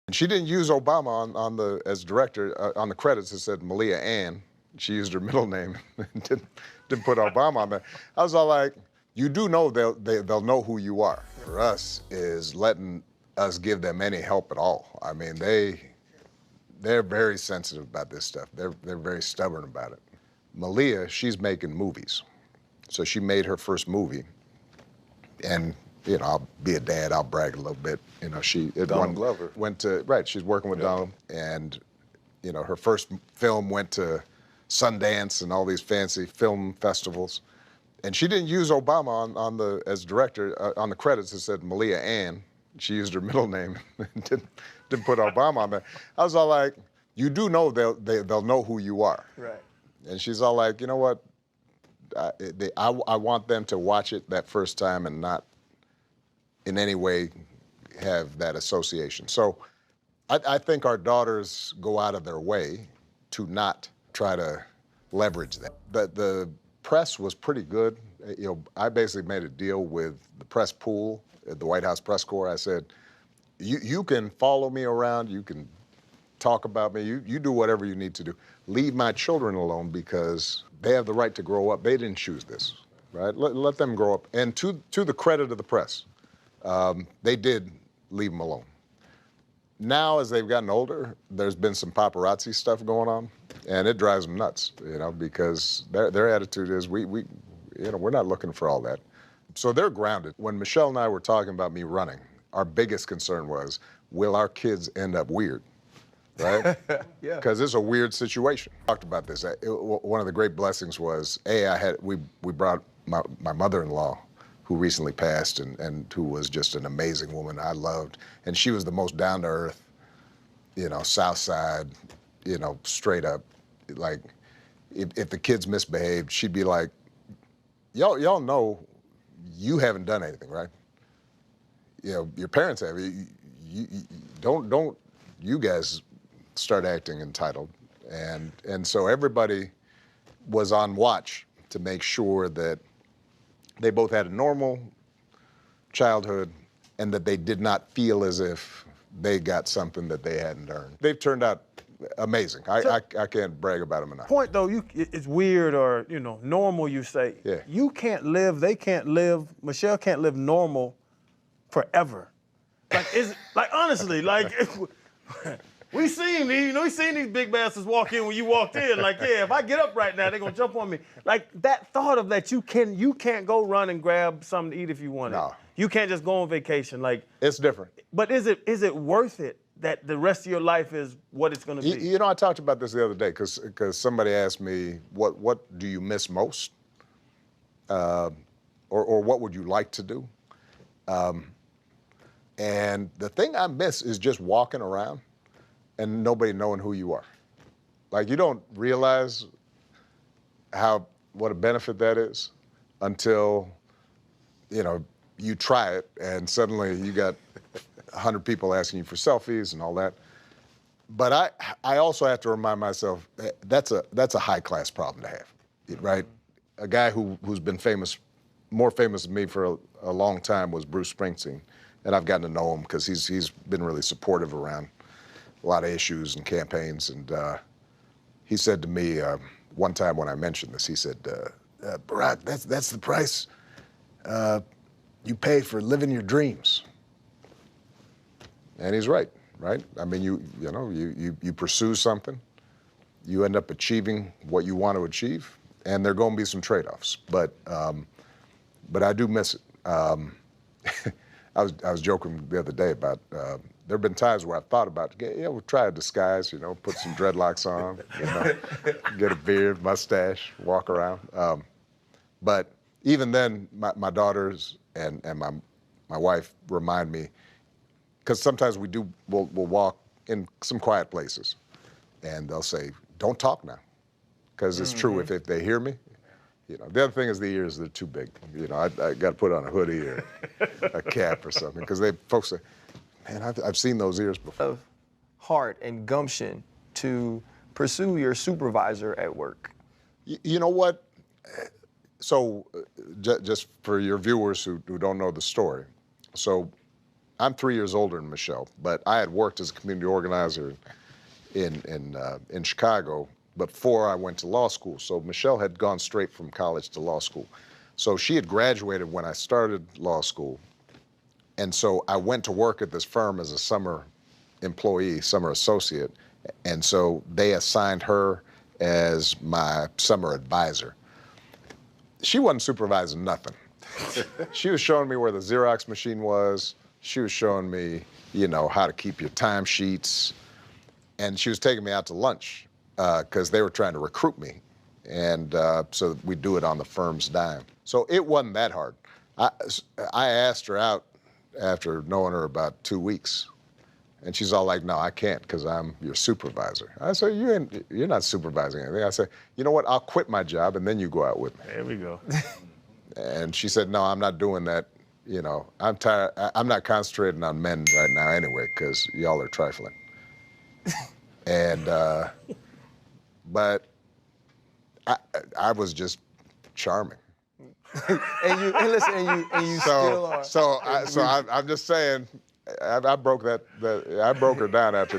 And she didn't use Obama as director. On the credits, it said Malia Ann. She used her middle name and didn't put Obama on there. I was all like, you do know they'll know who you are. For us is letting us give them any help at all. I mean, they're very sensitive about this stuff. They're very stubborn about it. Malia, she's making movies. So she made her first movie, and you know, I'll be a dad, I'll brag a little bit. You know, Donald Glover. She's working with Donald, and you know, her first film went to Sundance and all these fancy film festivals. And she didn't use Obama as director. On the credits, it said Malia Ann. She used her middle name and didn't put Obama on there. I was all like, you do know they'll know who you are. Right. And she's all like, you know what? I want them to watch it that first time and not in any way have that association. So I think our daughters go out of their way to not try to leverage that. The press was pretty good. You know, I basically made a deal with the press pool at the White House press corps. I said, you can follow me around, you can talk about me, you do whatever you need to do. Leave my children alone because they have the right to grow up. They didn't choose this, right? Let them grow up. And to the credit of the press, they did leave them alone. Now, as they've gotten older, there's been some paparazzi stuff going on, and it drives them nuts, you know, because their attitude is we're not looking for all that. So they're grounded. When Michelle and I were talking about me running, our biggest concern was, will our kids end up weird, right? Yeah. Because it's a weird situation. Talked about this. One of the great blessings was, we brought my mother-in-law, who recently passed and who was just an amazing woman I loved. And she was the most down-to-earth, you know, South Side, you know, straight up. Like, if the kids misbehaved, she'd be like, y'all know you haven't done anything, right? You know, your parents have. Don't you guys start acting entitled. And so everybody was on watch to make sure that they both had a normal childhood and that they did not feel as if they got something that they hadn't earned. They've turned out amazing. I can't brag about them enough. Point though, it's weird or, you know, normal, you say. Yeah. You can't live, they can't live, Michelle can't live normal forever. Like, honestly, like, we seen these big bastards walk in when you walked in. Like, yeah, if I get up right now, they're gonna jump on me. Like, that thought of that you can't go run and grab something to eat if you want it. No. You can't just go on vacation. Like, it's different. But is it worth it that the rest of your life is what it's gonna be? You know, I talked about this the other day because somebody asked me, what do you miss most? Or what would you like to do? And the thing I miss is just walking around and nobody knowing who you are. Like, you don't realize what a benefit that is until, you know, you try it and suddenly you got 100 people asking you for selfies and all that. But I also have to remind myself that's a high-class problem to have, right? A guy who's been more famous than me for a long time was Bruce Springsteen, and I've gotten to know him because he's been really supportive around a lot of issues and campaigns. And he said to me one time when I mentioned this, he said, Barack, that's the price you pay for living your dreams. And he's right? I mean, you pursue something, you end up achieving what you want to achieve, and there are going to be some trade-offs. But I do miss it. I was joking the other day about there have been times where I thought about, we'll try a disguise, you know, put some dreadlocks on, you know, get a beard, mustache, walk around. But even then, my daughters and my wife remind me, because sometimes we'll walk in some quiet places, and they'll say, "Don't talk now," because it's true. If they hear me, you know. The other thing is the ears; they're too big. You know, I got to put on a hoodie or a cap or something, because folks say, "Man, I've seen those ears before." Of heart and gumption to pursue your supervisor at work. You know what? So, just for your viewers who don't know the story, so I'm 3 years older than Michelle, but I had worked as a community organizer in Chicago before I went to law school. So Michelle had gone straight from college to law school. So she had graduated when I started law school. And so I went to work at this firm as a summer employee, summer associate. And so they assigned her as my summer advisor. She wasn't supervising nothing. She was showing me where the Xerox machine was. She was showing me, you know, how to keep your timesheets. And she was taking me out to lunch because they were trying to recruit me. And so we do it on the firm's dime. So it wasn't that hard. I asked her out after knowing her about 2 weeks. And she's all like, no, I can't because I'm your supervisor. I said, you're not supervising anything. I said, you know what, I'll quit my job and then you go out with me. There we go. And she said, no, I'm not doing that. You know, I'm tired. I'm not concentrating on men right now anyway because y'all are trifling. And, but I was just charming. and you still are. So I'm just saying, I broke her down after